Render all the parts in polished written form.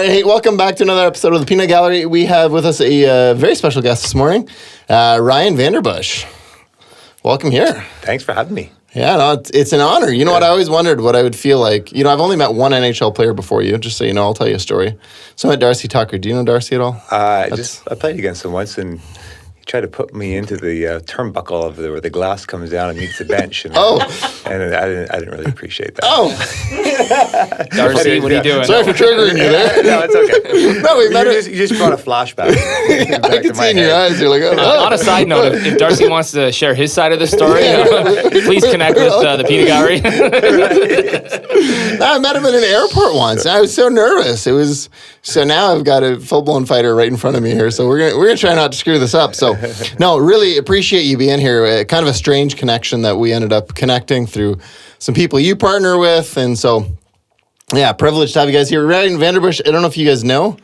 right, hey, welcome back to another episode of the Peanut Gallery. We have with us a very special guest this morning, Ryan VandenBussche. Welcome here. Thanks for having me. Yeah, no, it's an honor. You know what? I always wondered what I would feel like. You know, I've only met one NHL player before you, just so you know. I'll tell you a story. So I met Darcy Tucker. Do you know Darcy at all? I played against him once, and he tried to put me into the turnbuckle of where the glass comes down and meets the bench. And, and I didn't really appreciate that. Oh. Darcy, what are you doing? Sorry for triggering you there. No, it's okay. No, we met you just brought a flashback. I can see in your eyes. You're like, oh. On a side note, if Darcy wants to share his side of the story, please connect with the Peanut Gallery. I met him at an airport once. I was so nervous. So now I've got a full-blown fighter right in front of me here. So we're gonna try not to screw this up. So no, really appreciate you being here. Kind of a strange connection that we ended up connecting through some people you partner with, and so yeah, privileged to have you guys here. Ryan VandenBussche, I don't know if you guys know,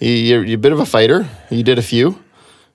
you're a bit of a fighter. You did a few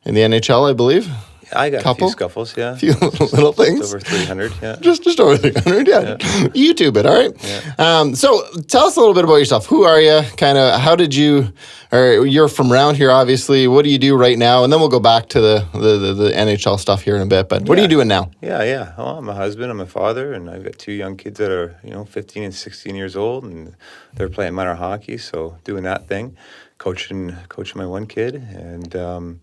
in the NHL, I believe. I got a few scuffles, yeah. A few little things. Just over 300, yeah. Just over 300, yeah. YouTube it, all right? Yeah. So tell us a little bit about yourself. Who are you? Kind of, how did you, or you're from around here, obviously. What do you do right now? And then we'll go back to the NHL stuff here in a bit. But what are you doing now? Yeah. Well, I'm a husband, I'm a father, and I've got two young kids that are, 15 and 16 years old, and they're playing minor hockey, so doing that thing, coaching my one kid, and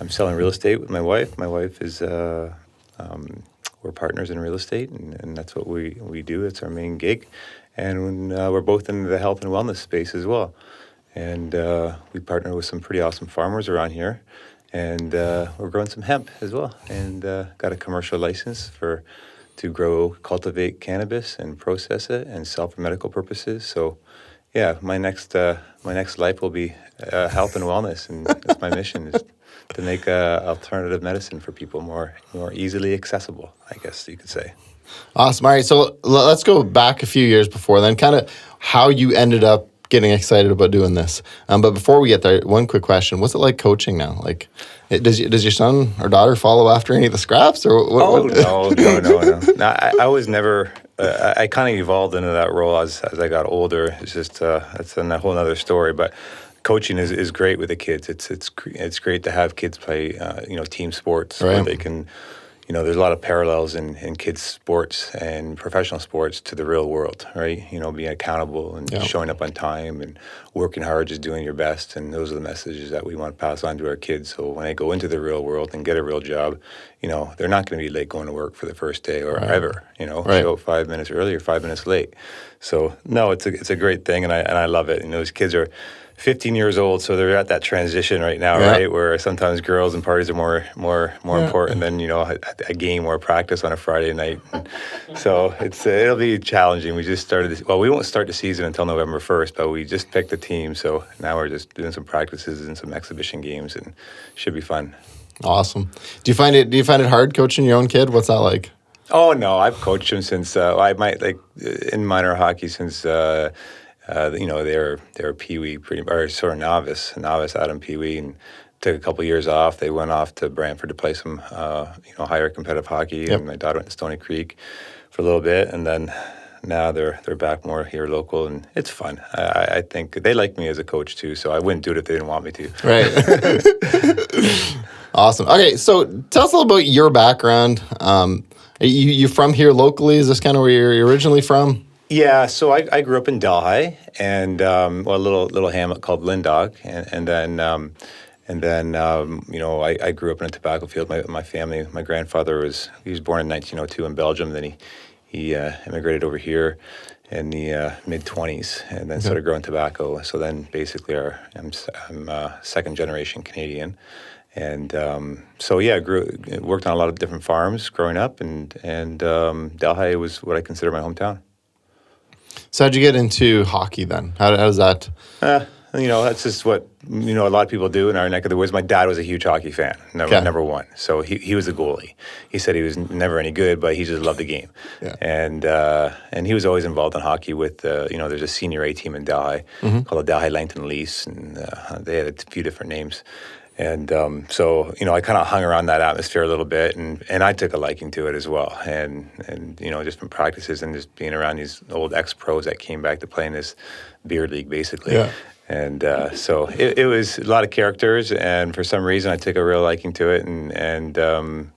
I'm selling real estate with my wife. My wife is, we're partners in real estate, and that's what we do. It's our main gig. And we're both in the health and wellness space as well. And we partner with some pretty awesome farmers around here. And we're growing some hemp as well. And got a commercial license to cultivate cannabis and process it and sell for medical purposes. So, yeah, my next life will be health and wellness, and that's my mission is to make alternative medicine for people more easily accessible, I guess you could say. Awesome. All right, so let's go back a few years before then, kind of how you ended up getting excited about doing this. But before we get there, one quick question. What's it like coaching now? Like, does your son or daughter follow after any of the scraps? Or what? No. I was never... I kind of evolved into that role as I got older. It's just that's a whole other story. But coaching is great with the kids. It's great to have kids play team sports where they can. There's a lot of parallels in kids' sports and professional sports to the real world, right? Being accountable and showing up on time and working hard, just doing your best. And those are the messages that we want to pass on to our kids. So when they go into the real world and get a real job, they're not going to be late going to work for the first day or ever, show up 5 minutes early or 5 minutes late. So no, it's a great thing. And I love it. And those kids are 15 years old, so they're at that transition right now, right? Where sometimes girls and parties are more important than a game or a practice on a Friday night. And so it'll be challenging. We just started this. Well, we won't start the season until November 1st, but we just picked a team, so now we're just doing some practices and some exhibition games, and should be fun. Awesome. Do you find it hard coaching your own kid? What's that like? Oh no, I've coached him since in minor hockey since. They're peewee, or sort of novice Adam peewee, and took a couple years off. They went off to Brantford to play some, higher competitive hockey. Yep. And my daughter went to Stony Creek for a little bit, and then now they're back more here local, and it's fun. I think they like me as a coach too, so I wouldn't do it if they didn't want me to. Right. Awesome. Okay, so tell us a little about your background. You from here locally? Is this kind of where you're originally from? Yeah, so I grew up in Delhi, and a little hamlet called Lindog, and then I grew up in a tobacco field. My family, my grandfather was born in 1902 in Belgium. Then he immigrated over here in the mid-20s, and then started growing tobacco. So then basically I'm second generation Canadian. And worked on a lot of different farms growing up, and Delhi was what I consider my hometown. So how'd you get into hockey then? How does that? That's just what a lot of people do in our neck of the woods. My dad was a huge hockey fan, number one. So he was a goalie. He said he was never any good, but he just loved the game. Yeah. And he was always involved in hockey with there's a senior A team in Delhi called the Delhi Langton Leafs, and they had a few different names. And so I kind of hung around that atmosphere a little bit, and I took a liking to it as well. And just from practices and just being around these old ex-pros that came back to play in this beer league, basically. Yeah. And so it was a lot of characters, and for some reason I took a real liking to it. And did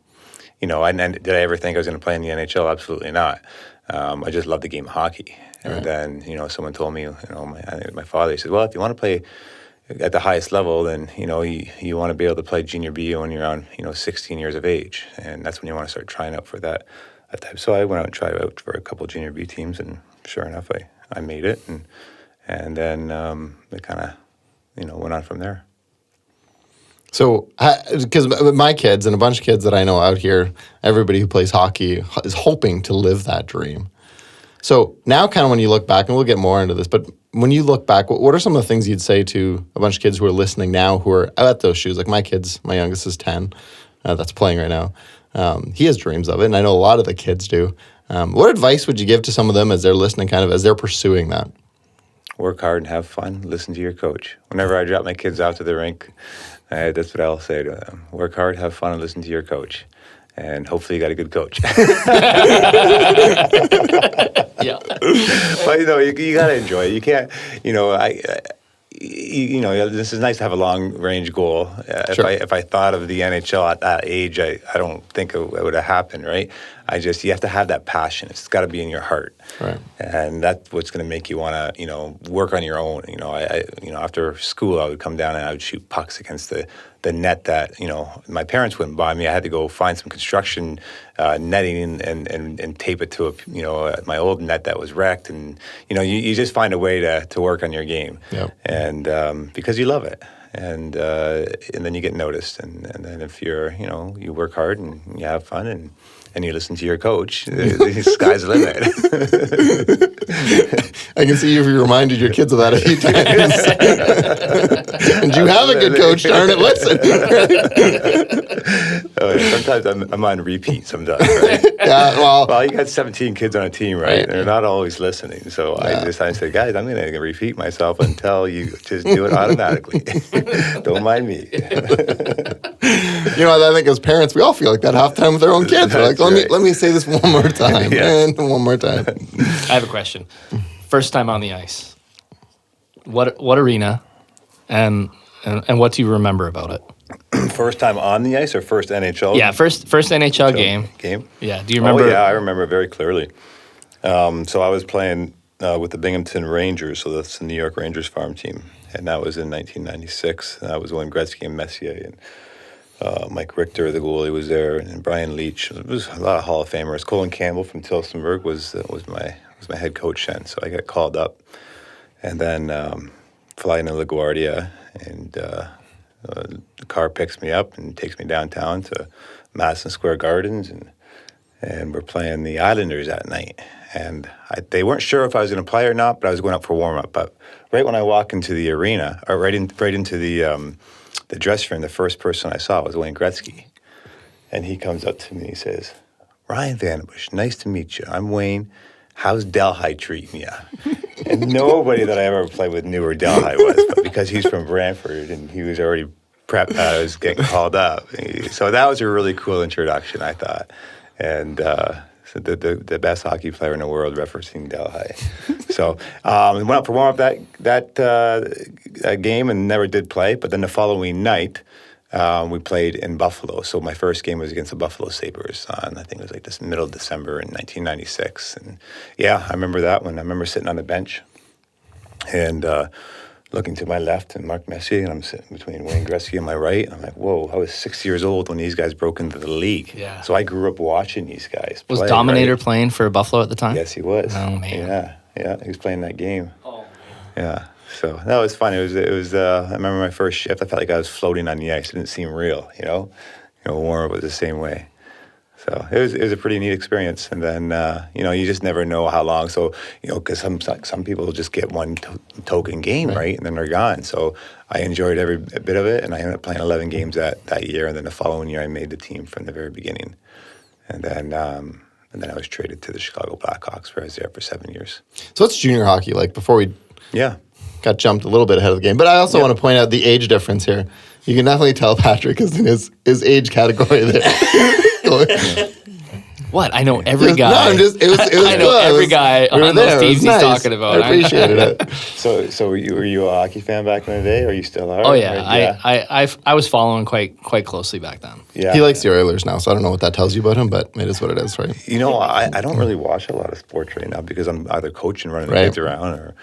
I ever think I was going to play in the NHL? Absolutely not. I just loved the game of hockey. And then, someone told me, my father, he said, well, if you want to play at the highest level, then, you want to be able to play junior B when you're around, 16 years of age. And that's when you want to start trying out for that type. So I went out and tried out for a couple of junior B teams, and sure enough, I made it. And then it kind of, went on from there. So, because my kids and a bunch of kids that I know out here, everybody who plays hockey is hoping to live that dream. So now kind of when you look back, and we'll get more into this, but when you look back, what are some of the things you'd say to a bunch of kids who are listening now who are at those shoes? Like my kids, my youngest is 10, that's playing right now. He has dreams of it, and I know a lot of the kids do. What advice would you give to some of them as they're listening, kind of as they're pursuing that? Work hard and have fun. Listen to your coach. Whenever I drop my kids out to the rink, that's what I'll say to them. Work hard, have fun, and listen to your coach. And hopefully you got a good coach. Yeah. But, you got to enjoy it. You can't, this is nice to have a long-range goal. Sure. If I thought of the NHL at that age, I don't think it would have happened, right? You have to have that passion. It's got to be in your heart. Right. And that's what's going to make you want to, work on your own. After school, I would come down and I would shoot pucks against the net that, my parents wouldn't buy me. I had to go find some construction netting and tape it to my old net that was wrecked. And, you just find a way to work on your game. Yep. And because you love it. And then you get noticed. And then if you're, you work hard and you have fun and you listen to your coach, the sky's the limit. I can see you reminded your kids of that a few times. And you have a good coach, darn it, listen. Sometimes I'm on repeat sometimes, right? Yeah, well, you got 17 kids on a team, right? They're not always listening. So I say, guys, I'm going to repeat myself until you just do it automatically. Don't mind me. I think as parents, we all feel like that half the time with our own kids. We're like, let me say this one more time, and one more time. I have a question. First time on the ice. What arena, and what do you remember about it? First time on the ice or first NHL? Yeah, first NHL game. Yeah, do you remember? Oh, yeah, I remember very clearly. So I was playing with the Binghamton Rangers, so that's the New York Rangers farm team, and that was in 1996. That was when Gretzky and Messier and Mike Richter, the goalie, was there, and Brian Leach. It was a lot of Hall of Famers. Colin Campbell from Tillsonburg was my head coach then, so I got called up, and then flying to LaGuardia, and the car picks me up and takes me downtown to Madison Square Gardens, and we're playing the Islanders that night. And they weren't sure if I was going to play or not, but I was going up for warm-up. But right when I walk into the arena, or right into the dressing room, the first person I saw was Wayne Gretzky. And he comes up to me and he says, "Ryan VandenBussche, nice to meet you. I'm Wayne. How's Delhi treating you?" And nobody that I ever played with knew where Delhi was, but because he's from Brantford and he was already prepped, I was getting called up. So that was a really cool introduction, I thought. And so the best hockey player in the world referencing Delhi. So we went up for warm-up that game and never did play, but then the following night, we played in Buffalo. So my first game was against the Buffalo Sabres on, I think it was like this middle of December in 1996. And yeah, I remember that one. I remember sitting on the bench and looking to my left and Mark Messier, and I'm sitting between Wayne Gretzky on my right. And I'm like, whoa, I was 6 years old when these guys broke into the league. Yeah. So I grew up watching these guys play. Was Dominator right? playing for Buffalo at the time? Yes, he was. Oh, man. Yeah, he was playing that game. Oh, man. Yeah. So that was fun. It was. I remember my first shift. I felt like I was floating on the ice. It didn't seem real. Warren was the same way. So it was a pretty neat experience. And then you just never know how long. So because some people just get one token game, right, and then they're gone. So I enjoyed every bit of it, and I ended up playing 11 games that year. And then the following year, I made the team from the very beginning. And then I was traded to the Chicago Blackhawks, where I was there for 7 years. So what's junior hockey like before we? Yeah. Got jumped a little bit ahead of the game. But I also want to point out the age difference here. You can definitely tell Patrick is in his age category there. What? I know every guy. No, I'm just. It was. I know cool. every guy We were on there. those It was teams nice. he's talking about. I appreciated it. So were you a hockey fan back in the day, or you still are? Oh yeah, Or- I was following quite closely back then. yeah. He likes the Oilers now, so I don't know what that tells you about him, but it is what it is, right? You know, I don't really watch a lot of sports right now because I'm either coaching, running the Right. kids around, or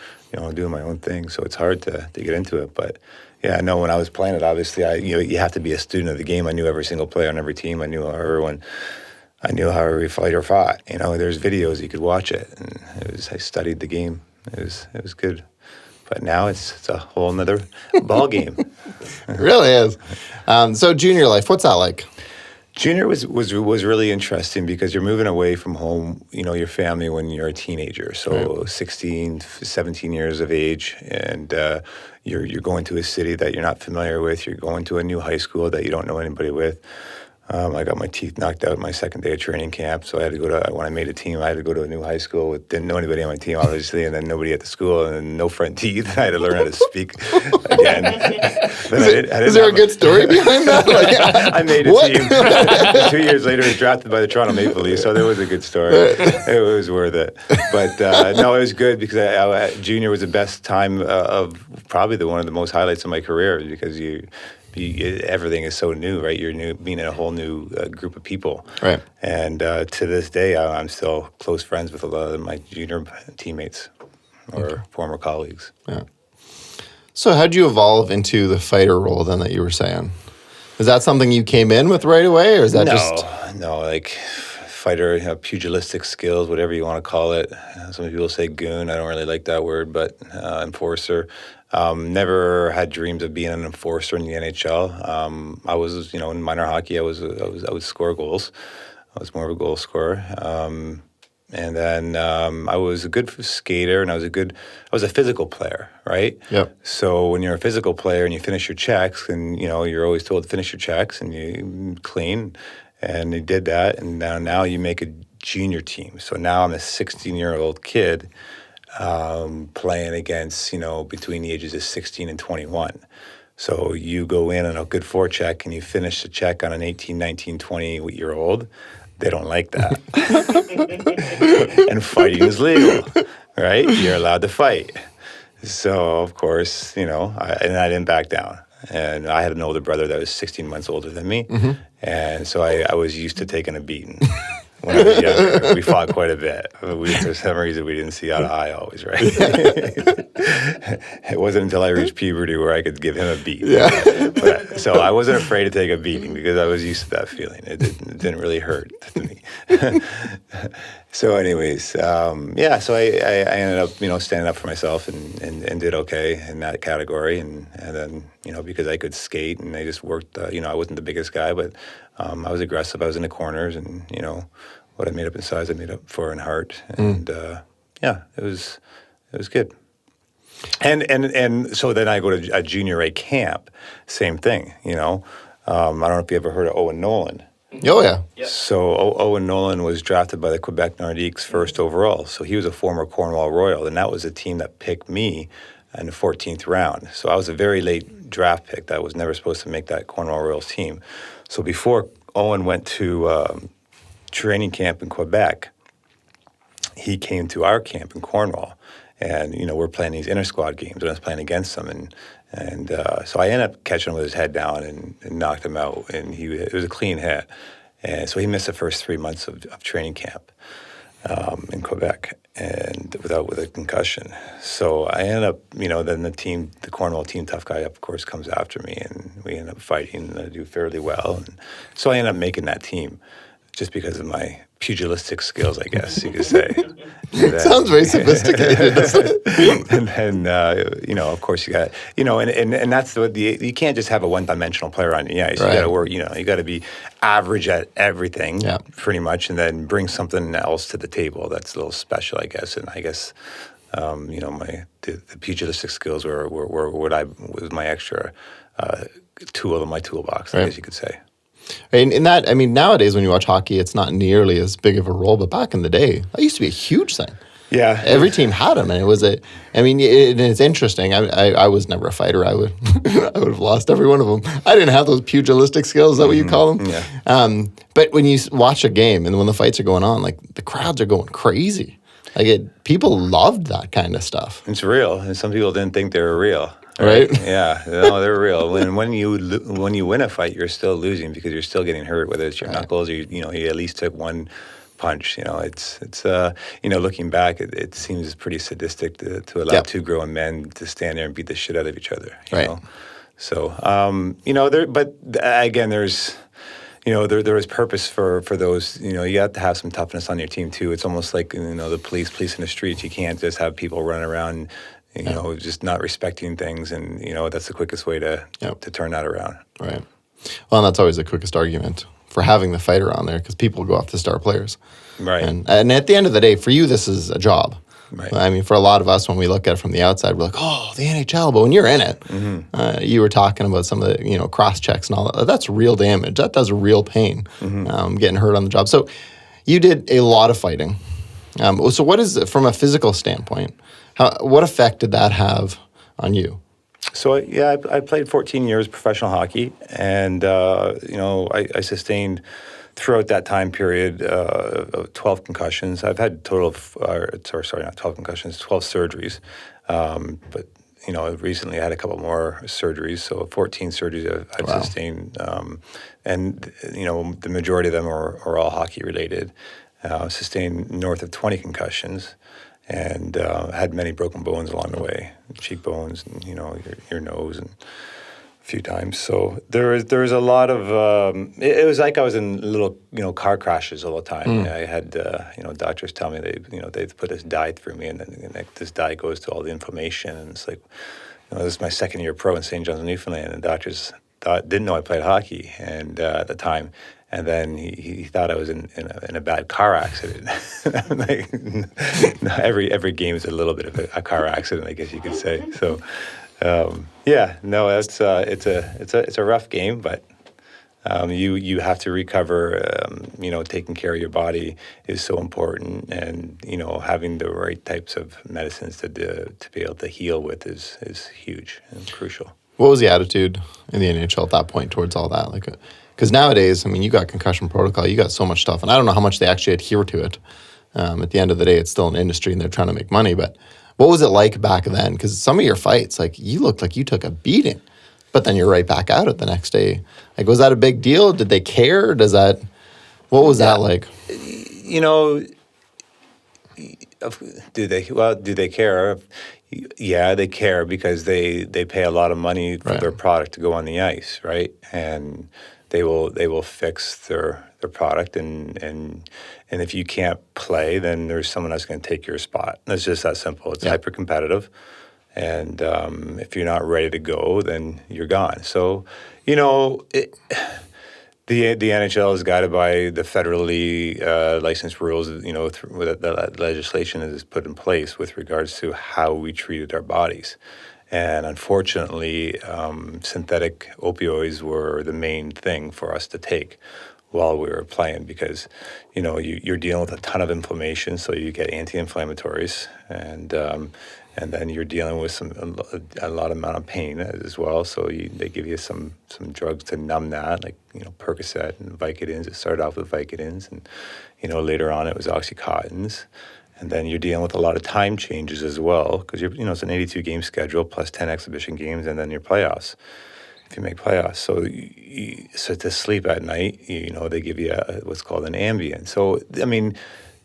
doing my own thing. So it's hard to get into it. But yeah, I know when I was playing it, obviously, you have to be a student of the game. I knew every single player on every team. I knew how every fighter fought. There's videos you could watch it, and I studied the game. It was good. But now it's a whole nother ball game. It really is. So junior life, what's that like? Junior was really interesting because you're moving away from home, your family when you're a teenager. So 16, 17 years of age, and you're going to a city that you're not familiar with. You're going to a new high school that you don't know anybody with. I got my teeth knocked out my second day of training camp, so I had to when I made a team, I had to go to a new high school didn't know anybody on my team, obviously, and then nobody at the school, and then no front teeth. I had to learn how to speak again. Is there a good story behind that? I made a team. 2 years later, I was drafted by the Toronto Maple Leafs, so there was a good story. It was worth it. But no, it was good because junior was the best time of probably one of the most highlights of my career because everything is so new, right? You're being in a whole new group of people. Right. And to this day, I'm still close friends with a lot of my junior teammates or former colleagues. Yeah. So how'd you evolve into the fighter role then that you were saying? Is that something you came in with right away, or is that No, like fighter, pugilistic skills, whatever you want to call it. Some people say goon. I don't really like that word, but enforcer. Never had dreams of being an enforcer in the NHL. I was, in minor hockey, I would score goals. I was more of a goal scorer. And then I was a good skater, and I was a physical player, right? Yep. So when you're a physical player and you finish your checks, and you're always told to finish your checks, and you clean, and you did that, and now you make a junior team. So now I'm a 16-year-old kid playing against, between the ages of 16 and 21. So you go in on a good forecheck and you finish the check on an 18, 19, 20-year-old. They don't like that. And fighting is legal, right? You're allowed to fight. So, of course, I didn't back down. And I had an older brother that was 16 months older than me. Mm-hmm. And so I was used to taking a beating. When I was younger, we fought quite a bit. For some reason, we didn't see eye to eye always, right? It wasn't until I reached puberty where I could give him a beat. Yeah. So I wasn't afraid to take a beating because I was used to that feeling. It didn't really hurt to me. So anyways, so I ended up, standing up for myself and did okay in that category. And then, because I could skate and I just worked, I wasn't the biggest guy, but I was aggressive. I was in the corners and, what I made up in size, I made up for in heart. And, it was good. And so then I go to a junior A camp, same thing, I don't know if you ever heard of Owen Nolan. Oh, yeah. Yep. So Owen Nolan was drafted by the Quebec Nordiques first overall. So he was a former Cornwall Royal, and that was the team that picked me in the 14th round. So I was a very late draft pick that was never supposed to make that Cornwall Royals team. So before Owen went to training camp in Quebec, he came to our camp in Cornwall. And, we're playing these inter-squad games, and I was playing against him. And so I ended up catching him with his head down and knocked him out. And it was a clean hit. And so he missed the first 3 months of training camp in Quebec and with a concussion. So I ended up, then the Cornwall team tough guy, of course, comes after me. And we end up fighting, and I do fairly well. And so I ended up making that team just because of my pugilistic skills, I guess you could say. Sounds very sophisticated, doesn't it? And then, of course, you got, and that's you can't just have a one-dimensional player on the ice. Right. You got to work, you got to be average at everything, pretty much, and then bring something else to the table that's a little special, I guess. And I guess, the pugilistic skills were was my extra tool in my toolbox, I guess you could say. And in that, nowadays when you watch hockey, it's not nearly as big of a role, but back in the day, that used to be a huge thing. Yeah. Every team had them, and it's interesting. I was never a fighter. I would I would have lost every one of them. I didn't have those pugilistic skills. Is that what you call them? Yeah. But when you watch a game and when the fights are going on, like the crowds are going crazy. Like people loved that kind of stuff. It's real, and some people didn't think they were real. Right? Yeah, no, they're real. When you win a fight, you're still losing because you're still getting hurt, whether it's your knuckles or you at least took one punch. It's looking back, it seems pretty sadistic to allow two grown men to stand there and beat the shit out of each other. You know? So but again, there's. There is purpose for those. You have to have some toughness on your team too. It's almost like the police in the streets. You can't just have people running around, just not respecting things, and that's the quickest way to turn that around. Right. Well, and that's always the quickest argument for having the fighter on there because people go off the star players. Right. And at the end of the day, for you, this is a job. Right. I mean, for a lot of us, when we look at it from the outside, we're like, oh, the NHL. But when you're in it, you were talking about some of the, cross checks and all that. That's real damage. That does real pain, getting hurt on the job. So you did a lot of fighting. So what is, from a physical standpoint, what effect did that have on you? So, I played 14 years professional hockey, and, I sustained throughout that time period, 12 concussions. I've had a total of, not 12 concussions, 12 surgeries. But, recently I had a couple more surgeries. So 14 surgeries I've sustained. And the majority of them are all hockey related. Sustained north of 20 concussions and had many broken bones along the way, cheekbones and, your nose and few times. So there was a lot of it was like I was in little car crashes all the time. I had doctors tell me they put this dye through me, and then this dye goes to all the inflammation, and it's like this is my second year pro in St. John's, Newfoundland, and doctors didn't know I played hockey and at the time. And then he thought I was in a bad car accident. Like, every game is a little bit of a car accident, I guess you could say. So. It's a rough game, but you have to recover. Taking care of your body is so important, and having the right types of medicines to be able to heal with is huge and crucial. What was the attitude in the NHL at that point towards all that? Like, because nowadays, I mean, you got concussion protocol, you got so much stuff, and I don't know how much they actually adhere to it. At the end of the day, it's still an industry, and they're trying to make money, but. What was it like back then? Because some of your fights, like, you looked like you took a beating, but then you're right back out it the next day. Like, was that a big deal? Did they care? What was that like? Do they care? Yeah, they care because they pay a lot of money for their product to go on the ice, right? And they will fix their product, and if you can't play, then there's someone that's going to take your spot. It's just that simple. It's hyper competitive, and if you're not ready to go, then you're gone. So, the NHL is guided by the federally licensed rules. The legislation is put in place with regards to how we treated our bodies. And unfortunately, synthetic opioids were the main thing for us to take while we were playing because, you're dealing with a ton of inflammation, so you get anti-inflammatories, and then you're dealing with a lot amount of pain as well. So they give you some drugs to numb that, like Percocet and Vicodins. It started off with Vicodins, and later on it was Oxycontins. And then you're dealing with a lot of time changes as well because it's an 82 game schedule plus 10 exhibition games and then your playoffs. If you make playoffs, so to sleep at night, they give you what's called an Ambien. So I mean,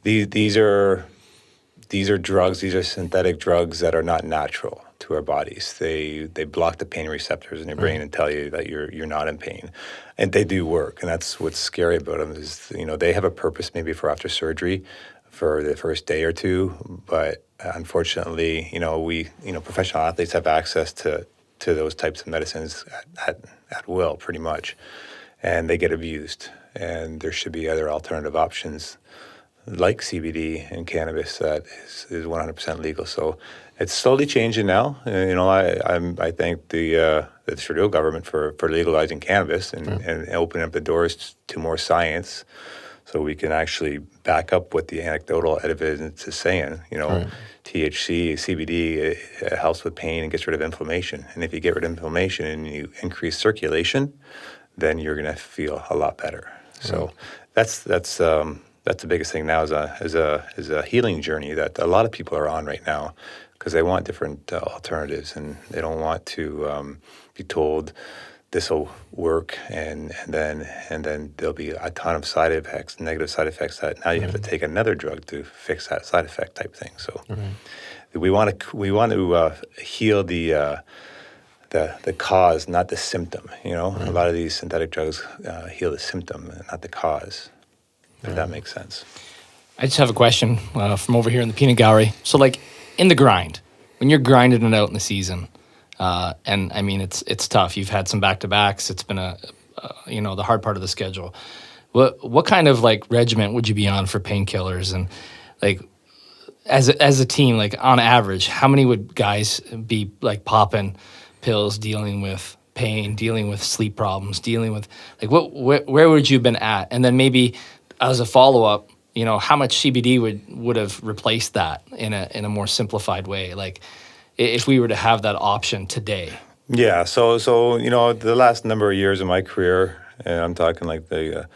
these are drugs. These are synthetic drugs that are not natural to our bodies. They block the pain receptors in your brain and tell you that you're not in pain, and they do work. And that's what's scary about them is they have a purpose maybe for after surgery, for the first day or two, but unfortunately, professional athletes have access to those types of medicines at will, pretty much, and they get abused. And there should be other alternative options like CBD and cannabis that is 100% legal. So it's slowly changing now. I thank the Trudeau government for legalizing cannabis and opening up the doors to more science, so we can actually back up what the anecdotal evidence is saying. Right. THC, CBD, it helps with pain and gets rid of inflammation. And if you get rid of inflammation and you increase circulation, then you're going to feel a lot better. So that's the biggest thing now is a healing journey that a lot of people are on right now, because they want different alternatives, and they don't want to be told this will work and then there'll be a ton of side effects, negative side effects, that now you have to take another drug to fix that side effect type thing. So we want to heal the cause, not the symptom. A lot of these synthetic drugs heal the symptom, not the cause. If that makes sense. I just have a question from over here in the peanut gallery. So, like, in the grind, when you're grinding it out in the season, and I mean, it's tough. You've had some back-to-backs. It's been the hard part of the schedule. What kind of like regimen would you be on for painkillers? And like, as a team, like on average, how many would guys be like popping pills, dealing with pain, dealing with sleep problems, dealing with like where would you have been at? And then maybe as a follow-up, how much CBD would have replaced that in a more simplified way? Like, if we were to have that option today. Yeah. So the last number of years of my career, and I'm talking like the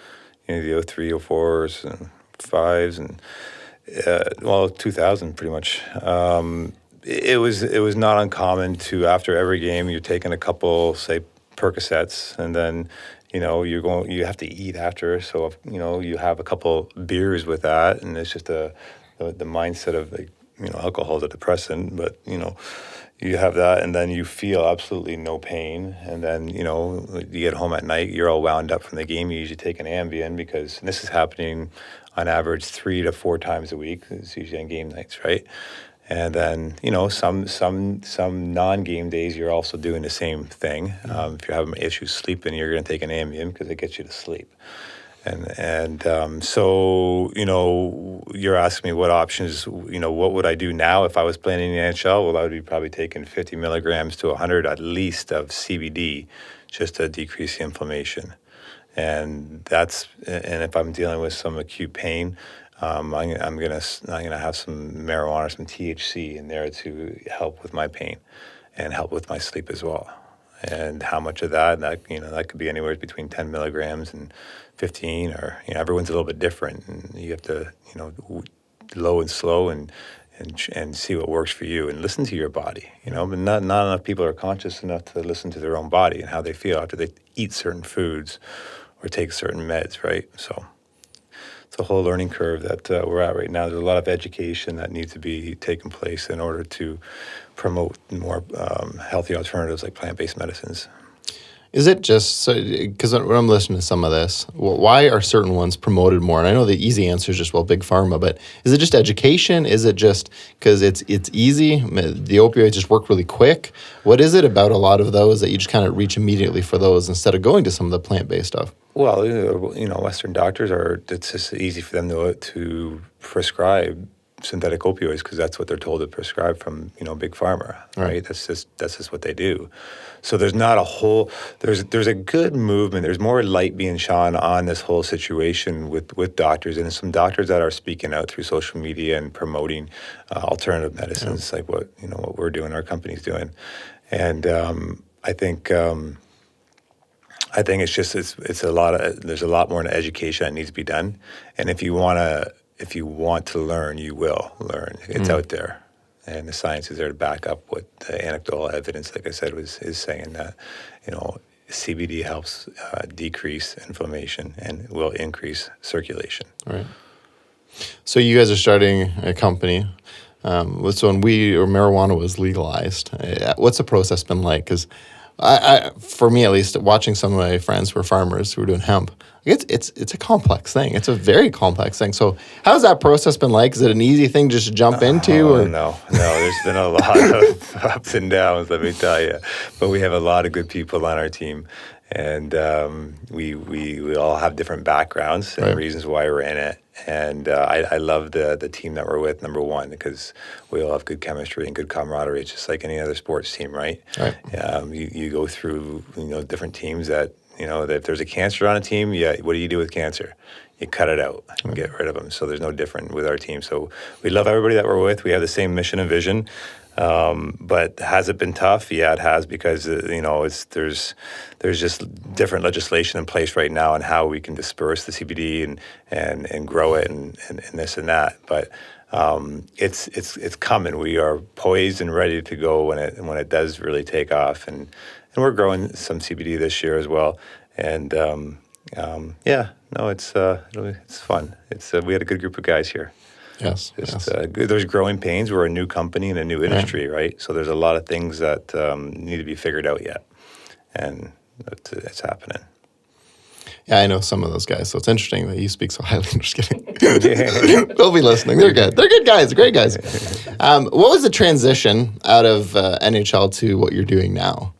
03, 04s and 5s and 2000 pretty much. It was not uncommon to, after every game, you're taking a couple, say, Percocets, and then you have to eat after, so you have a couple beers with that, and it's just the mindset of like, alcohol is a depressant, but you have that, and then you feel absolutely no pain, and then you get home at night, you're all wound up from the game. You usually take an Ambien, because this is happening on average 3 to 4 times a week. It's usually on game nights, right? And then some non-game days you're also doing the same thing. If you're having issues sleeping, you're going to take an Ambien because it gets you to sleep. So you're asking me what options. What would I do now if I was playing in the NHL? Well, I would be probably taking 50 milligrams to 100 at least of CBD, just to decrease the inflammation. And if I'm dealing with some acute pain, I'm gonna have some marijuana, some THC in there to help with my pain and help with my sleep as well. And how much of that could be anywhere between 10 milligrams and 15, or everyone's a little bit different, and you have to low and slow and see what works for you, and listen to your body. But not enough people are conscious enough to listen to their own body and how they feel after they eat certain foods or take certain meds, right? So it's a whole learning curve that we're at right now. There's a lot of education that needs to be taking place in order to promote more healthy alternatives like plant-based medicines. Is it just so, because when I'm listening to some of this, why are certain ones promoted more? And I know the easy answer is just, big pharma, but is it just education? Is it just because it's easy? The opioids just work really quick? What is it about a lot of those that you just kind of reach immediately for those instead of going to some of the plant-based stuff? Well, Western doctors it's just easy for them to prescribe synthetic opioids because that's what they're told to prescribe from big pharma, right? That's just what they do. So there's not a whole there's a good movement. There's more light being shone on this whole situation with doctors, and some doctors that are speaking out through social media and promoting alternative medicines, like what we're doing, our company's doing, and I think it's just it's a lot of there's a lot more in education that needs to be done, and if you want to learn, you will learn. It's out there, and the science is there to back up what the anecdotal evidence, like I said, is saying that CBD helps decrease inflammation and will increase circulation. Right. So you guys are starting a company. So when marijuana was legalized, what's the process been like? Because for me at least, watching some of my friends who are farmers who are doing hemp, it's a complex thing. It's a very complex thing. So how's that process been like? Is it an easy thing just to jump into? Or? No. There's been a lot of ups and downs, let me tell you. But we have a lot of good people on our team. And we all have different backgrounds and reasons why we're in it. And I love the team that we're with, number one, because we all have good chemistry and good camaraderie. It's just like any other sports team, right? You go through different teams that that if there's a cancer on a team, what do you do with cancer? You cut it out and get rid of them. So there's no different with our team. So we love everybody that we're with. We have the same mission and vision. But has it been tough? Yeah, it has, because there's just different legislation in place right now on how we can disperse the CBD and grow it and this and that. But it's coming. We are poised and ready to go when it does really take off. And we're growing some CBD this year as well. And it's fun. We had a good group of guys here. Yes. There's growing pains. We're a new company and a new industry, right? So there's a lot of things that need to be figured out yet, and it's happening. Yeah, I know some of those guys, so it's interesting that you speak so highly. I'm just kidding. They'll be listening. They're good. They're good guys. Great guys. What was the transition out of NHL to what you're doing now?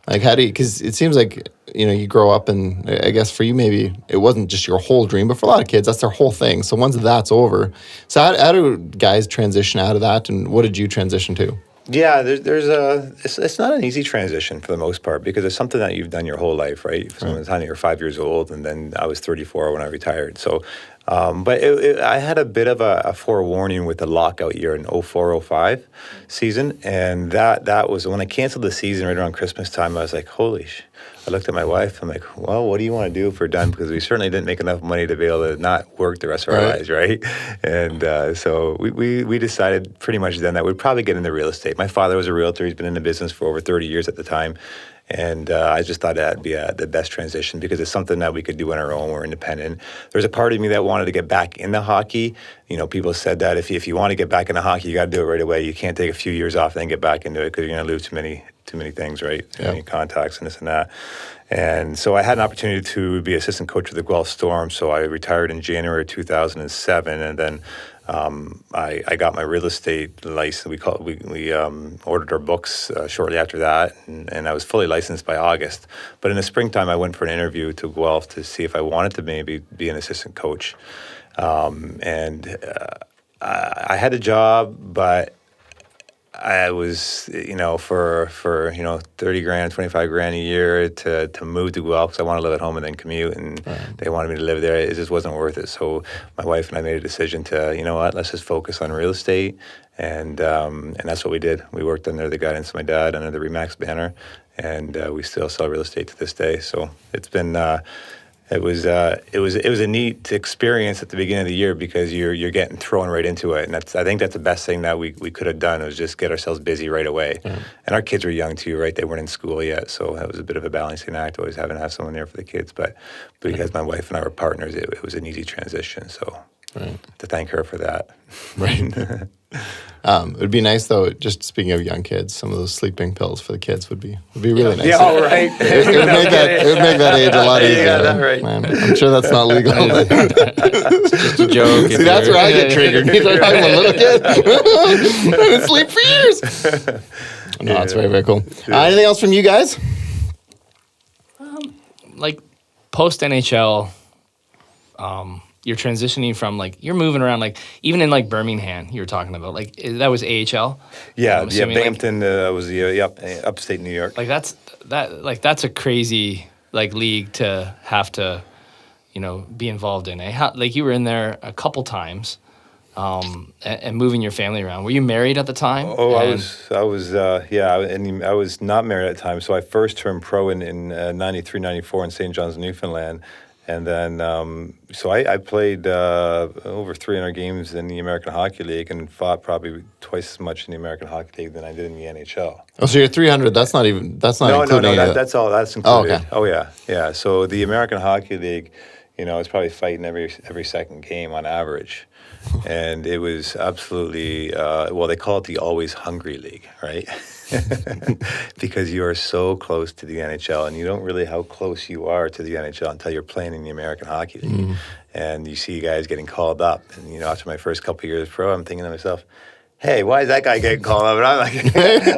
Like, how do you, because it seems like, you grow up, and I guess for you, maybe it wasn't just your whole dream, but for a lot of kids, that's their whole thing. So once that's over, so how do guys transition out of that, and what did you transition to? Yeah, it's not an easy transition for the most part, because it's something that you've done your whole life, right? From the time you're 5 years old, and then I was 34 when I retired. So, but I had a bit of a forewarning with the lockout year in 04-05 season, and that was when I canceled the season right around Christmas time. I was like, holy sh! I looked at my wife. I'm like, well, what do you want to do if we're done? Because we certainly didn't make enough money to be able to not work the rest of our lives, right? And so we decided pretty much then that we'd probably get into real estate. My father was a realtor. He's been in the business for over 30 years at the time. And I just thought that'd be the best transition, because it's something that we could do on our own. We're independent. There's a part of me that wanted to get back into hockey. People said that if you want to get back into hockey, you got to do it right away. You can't take a few years off and then get back into it, because you're going to lose too many things, right? Too many contacts and this and that. And so I had an opportunity to be assistant coach with the Guelph Storm. So I retired in January 2007, and then I got my real estate license. We ordered our books shortly after that, and I was fully licensed by August. But in the springtime, I went for an interview to Guelph to see if I wanted to maybe be an assistant coach. I had a job, but I was, for 30 grand, 25 grand a year to move to Guelph, because I want to live at home and then commute, and they wanted me to live there. It just wasn't worth it. So my wife and I made a decision to, let's just focus on real estate, and that's what we did. We worked under the guidance of my dad, under the Remax banner, and we still sell real estate to this day. So it's been. It was a neat experience at the beginning of the year, because you're getting thrown right into it, and I think that's the best thing that we could have done, was just get ourselves busy right away. And our kids were young too, right? They weren't in school yet, so that was a bit of a balancing act, always having to have someone there for the kids. But because my wife and I were partners, it was an easy transition. So to thank her for that. Right. It would be nice, though, just speaking of young kids, some of those sleeping pills for the kids would be really nice. Yeah, all right. It would make that age a lot easier. Yeah, that's right. Man, I'm sure that's not legal. It's a joke. See, that's where I get triggered. I'm a little kid. I didn't sleep for years. No, that's very, very cool. Anything else from you guys? Like post NHL, you're transitioning from you're moving around, even in Birmingham you were talking about, that was AHL. Yeah, Binghamton was the upstate New York. That's a crazy league to have to be involved in. You were in there a couple times, and moving your family around. Were you married at the time? Oh, I was and I was not married at the time. So I first turned pro in 93, 94 in St. John's, Newfoundland. And then, so I played over 300 games in the American Hockey League, and fought probably twice as much in the American Hockey League than I did in the NHL. Oh, so you're 300. That's not including. That's all. That's included. Oh, okay. Oh, yeah. So the American Hockey League, is probably fighting every second game on average. And it was absolutely, they call it the always hungry league, right? Because you are so close to the NHL, and you don't really how close you are to the NHL until you're playing in the American Hockey League. And you see guys getting called up. And, after my first couple of years pro, I'm thinking to myself, hey, why is that guy getting called up? And I'm like,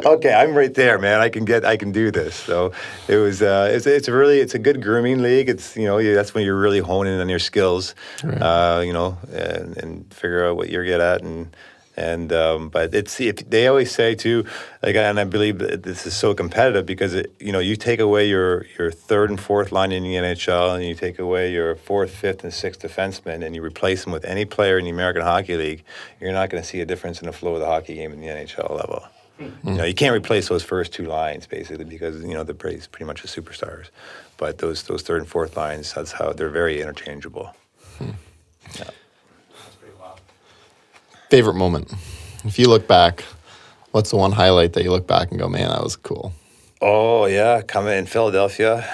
okay, I'm right there, man. I can do this. So it was, it's a good grooming league. It's, that's when you're really honing on your skills, and figure out what you're good at, and And but they always say too, like, and I believe that this is so competitive because you take away your third and fourth line in the NHL, and you take away your fourth, fifth, and sixth defenseman, and you replace them with any player in the American Hockey League, you're not going to see a difference in the flow of the hockey game in the NHL level. You can't replace those first two lines basically because they're pretty much the superstars, but those third and fourth lines, that's how they're very interchangeable. Yeah. Favorite moment? If you look back, what's the one highlight that you look back and go, man, that was cool? Oh, yeah. Coming in Philadelphia,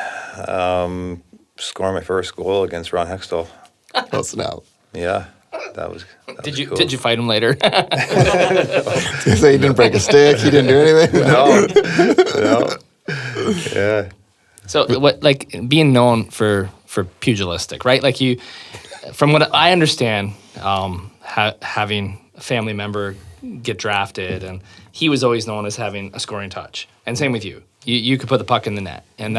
scoring my first goal against Ron Hextall. Close enough. Yeah. That was cool. Did you fight him later? You say he didn't break a stick, he didn't do anything? No. Yeah. So what, like, being known for pugilistic, right? Like, you, from what I understand, having a family member get drafted, and he was always known as having a scoring touch. And same with you. You could put the puck in the net, and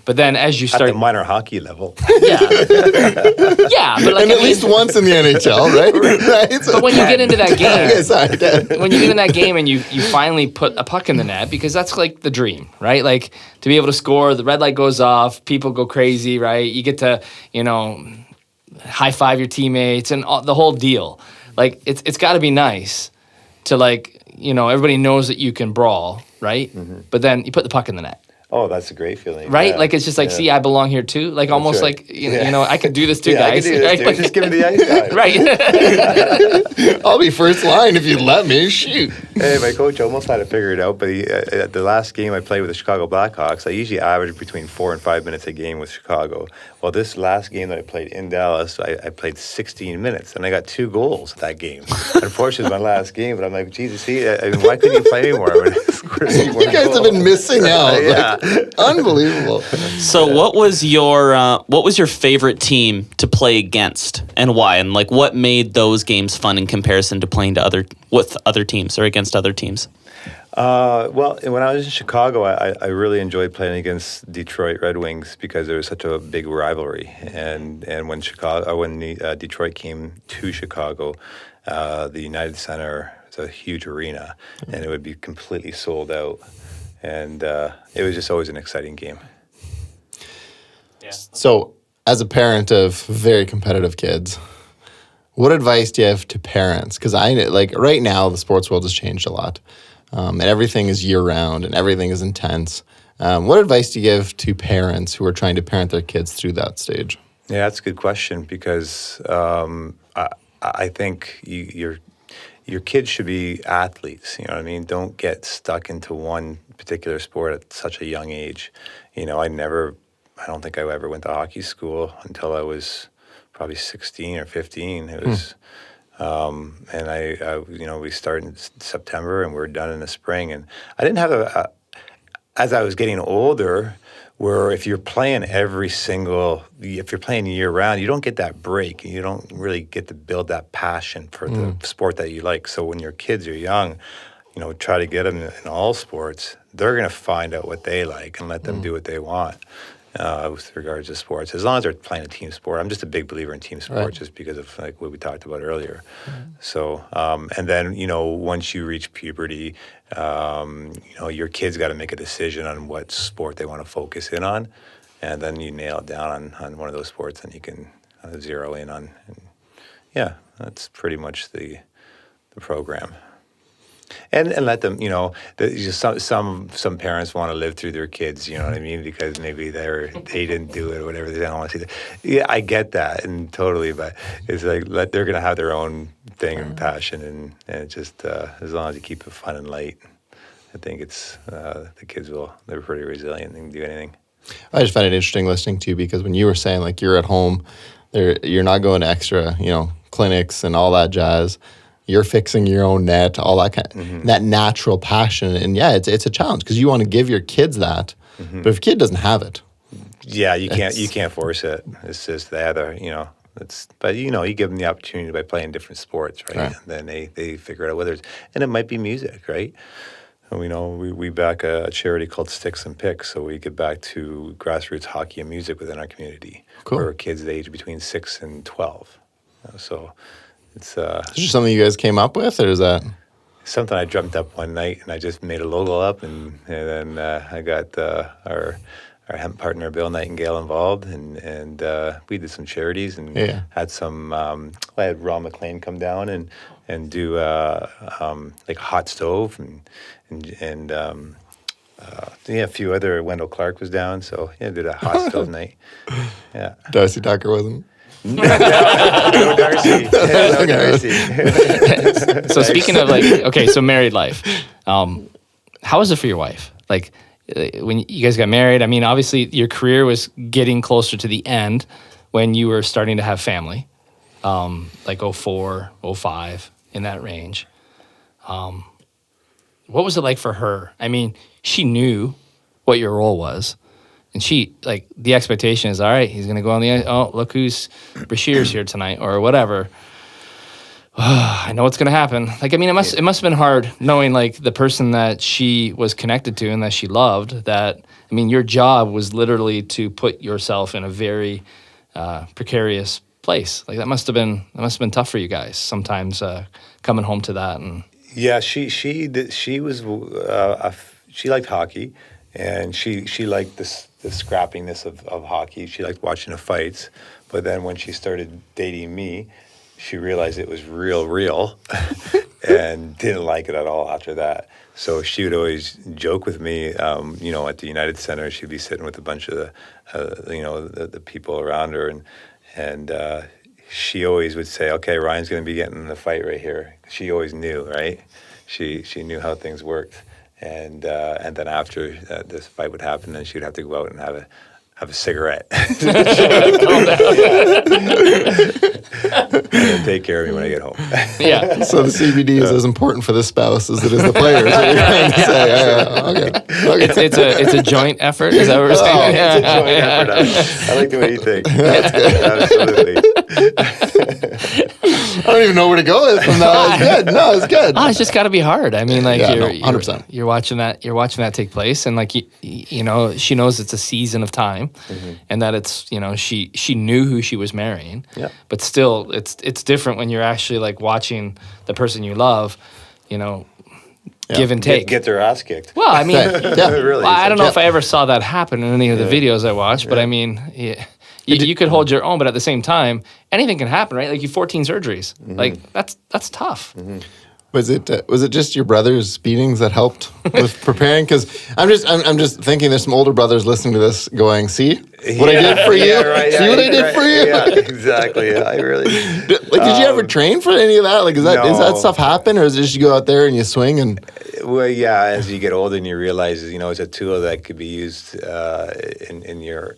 but then as you start at the minor hockey level, yeah, but like and at least once in the NHL, right? Right. So, but when you get into that game, sorry, Dad. when you get in that game and you finally put a puck in the net, because that's like the dream, right? Like, to be able to score, the red light goes off, people go crazy, right? You get to high five your teammates and the whole deal. Like, it's got to be nice to, like, everybody knows that you can brawl, right? Mm-hmm. But then you put the puck in the net. Oh, that's a great feeling. Right? Yeah. Like, it's just like, see, I belong here too. Like, that's almost right. Like, I could do this too, yeah, guys. I can do this too. Just give me the ice guy. Right. I'll be first line if you let me. Shoot. Hey, my coach almost had to figure it out, but at the last game I played with the Chicago Blackhawks, I usually averaged between 4 and 5 minutes a game with Chicago. Well, this last game that I played in Dallas, I played 16 minutes, and I got 2 goals that game. Unfortunately, it was my last game, but I'm like, Jesus, why couldn't you play anymore? You guys have been missing out. Yeah. Like, unbelievable. So what was your favorite team to play against, and why? And like, what made those games fun in comparison to playing with other teams or against other teams? Well, when I was in Chicago, I really enjoyed playing against Detroit Red Wings because there was such a big rivalry. And when Detroit came to Chicago, the United Center is a huge arena, and it would be completely sold out. And it was just always an exciting game. Yeah. So, as a parent of very competitive kids, what advice do you have to parents? Because right now, the sports world has changed a lot. And everything is year-round, and everything is intense. What advice do you give to parents who are trying to parent their kids through that stage? Yeah, that's a good question because I think your kids should be athletes. You know what I mean? Don't get stuck into one particular sport at such a young age. I don't think I ever went to hockey school until I was probably 16 or 15. It was... and we start in September and we're done in the spring. And I didn't have as I was getting older, where if you're playing year round, you don't get that break. You don't really get to build that passion for the sport that you like. So when your kids are young, try to get them in all sports. They're going to find out what they like and let them do what they want. With regards to sports, as long as they're playing a team sport. I'm just a big believer in team sports, right, just because of like what we talked about earlier. Mm-hmm. So, and then once you reach puberty, your kid's got to make a decision on what sport they want to focus in on, and then you nail it down on one of those sports, and you can zero in on. And yeah, that's pretty much the program. And let them, some parents want to live through their kids, you know what I mean, because maybe they didn't do it or whatever. They don't want to see that. Yeah, I get that, and totally, but it's like they're going to have their own thing and passion, and just as long as you keep it fun and light, I think it's the kids they're pretty resilient and can do anything. I just find it interesting listening to you because when you were saying like you're at home, you're not going to extra, clinics and all that jazz. You're fixing your own net, all that that natural passion, and yeah, it's a challenge because you want to give your kids that, but if your kid doesn't have it, yeah, you can't force it. It's just the other, but you give them the opportunity by playing different sports, right? And then they figure out and it might be music, right? And we back a charity called Sticks and Picks, so we get back to grassroots hockey and music within our community, cool, for kids aged between 6 and 12. So It's Is it just something you guys came up with, or is that? something I dreamt up one night, and I just made a logo up, and then I got our hemp partner Bill Nightingale involved, and we did some charities and had some. I had Ron McLean come down and do like a hot stove and a few other. Wendell Clark was down, so did a hot stove night. Yeah, Darcy Tucker wasn't. no Darcy. No Darcy. So speaking of so married life, how was it for your wife? Like when you guys got married, I mean, obviously your career was getting closer to the end when you were starting to have family, like 04, 05, in that range. What was it like for her? I mean, she knew what your role was. And she, like, the expectation is, all right, he's going to go on the ice. Oh, look who's Bashir's here tonight or whatever. I know what's going to happen. Like, I mean, it must have been hard knowing, like, the person that she was connected to and that she loved, that, I mean, your job was literally to put yourself in a very precarious place. Like, that must have been tough for you guys sometimes coming home to that. And yeah, she liked hockey, and she liked the scrappiness of hockey. She liked watching the fights, but then when she started dating me, she realized it was real, and didn't like it at all after that. So she would always joke with me, at the United Center. She'd be sitting with a bunch of the people around her, and she always would say, "Okay, Ryan's going to be getting in the fight right here." She always knew, right? She knew how things worked. And then after this fight would happen, then she'd have to go out and have a cigarette. And then take care of me when I get home. yeah. So the CBD is as important for the spouse as it is the players. What you're trying to say. Okay. It's a joint effort. Is that what we're saying? It's a joint effort. I like the way you think. Absolutely. I don't even know where to go with from that. It's good. No, it's good. It's just got to be hard. I mean, like 100%. You're watching that take place, and like she knows it's a season of time, and that it's she knew who she was marrying. Yeah. But still, it's different when you're actually like watching the person you love, give and take. Get their ass kicked. Well, I mean, Really. I don't know if I ever saw that happen in any of the videos I watched, but I mean, you could hold your own, but at the same time, anything can happen, right? Like you 14 surgeries, like that's tough. Was it just your brother's beatings that helped with preparing? Because I'm just thinking there's some older brothers listening to this going, see what I did for you? Yeah, right, see what I did for you? Yeah, exactly. I really... Did you ever train for any of that? Like, is that stuff happen, or is it just you go out there and you swing and... Well, yeah, as you get older and you realize, it's a tool that could be used in your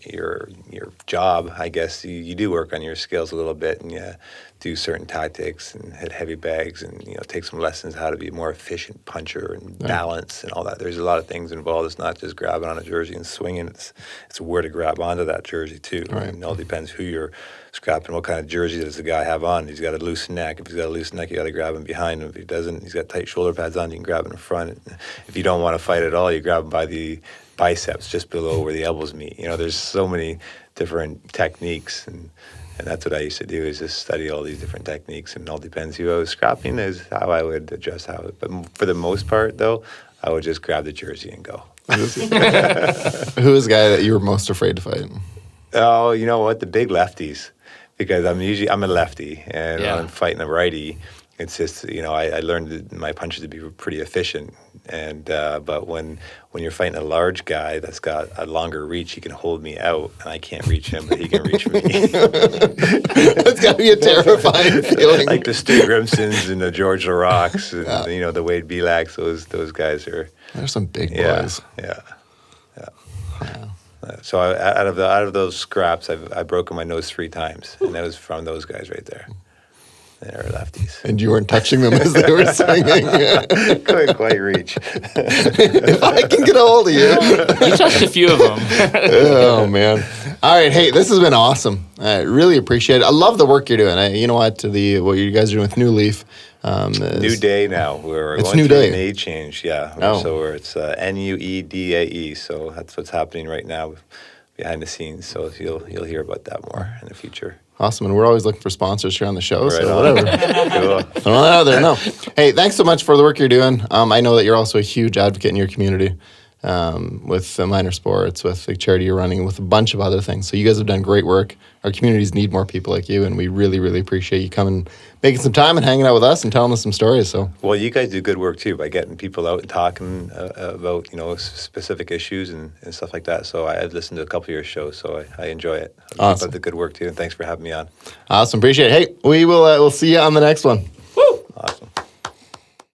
job. I guess you do work on your skills a little bit, and you do certain tactics and hit heavy bags, and take some lessons how to be a more efficient puncher and balance and all that. There's a lot of things involved. It's not just grabbing on a jersey and swinging. It's where to grab onto that jersey too. Right. And it all depends who you're scrapping, what kind of jersey does the guy have on. He's got a loose neck. If he's got a loose neck, you got to grab him behind him. If he doesn't, he's got tight shoulder pads on, you can grab him in front. If you don't want to fight at all, you grab him by the biceps just below where the elbows meet. There's so many different techniques, and that's what I used to do, is just study all these different techniques, and it all depends who I was scrapping is how I would adjust But for the most part, though, I would just grab the jersey and go. Who is the guy that you were most afraid to fight? Oh, you know what? The big lefties. Because I'm a lefty, and when I'm fighting a righty, it's just I learned my punches to be pretty efficient, and but when you're fighting a large guy that's got a longer reach, he can hold me out, and I can't reach him, but he can reach me. That's got to be a terrifying feeling. Like the Stu Grimsons and the George LaRocques, and the Wade Belaks. Those guys are. There's some big boys. Yeah. So out of those scraps, I've broken my nose 3 times, and that was from those guys right there. They were lefties. And you weren't touching them as they were swinging. Couldn't quite reach. If I can get a hold of you. You touched a few of them. Oh, man. All right. Hey, this has been awesome. I really appreciate it. I love the work you're doing. You know what? What you guys are doing with New Leaf. New day now. We're it's going new through day. an A change, yeah. Oh. So it's NUEDAE. So that's what's happening right now behind the scenes. So you'll hear about that more in the future. Awesome. And we're always looking for sponsors here on the show. Right So on. whatever. Cool. Throw that out there. No. Hey, thanks so much for the work you're doing. I know that you're also a huge advocate in your community with minor sports, with the charity you're running, with a bunch of other things. So you guys have done great work. Our communities need more people like you, and we really, really appreciate you coming, making some time and hanging out with us and telling us some stories. So Well, you guys do good work too by getting people out and talking about specific issues and stuff like that. So I've listened to a couple of your shows, so I enjoy it. Awesome. Keep up the good work too, and thanks for having me on. awesome. Appreciate it. Hey, we'll see you on the next one.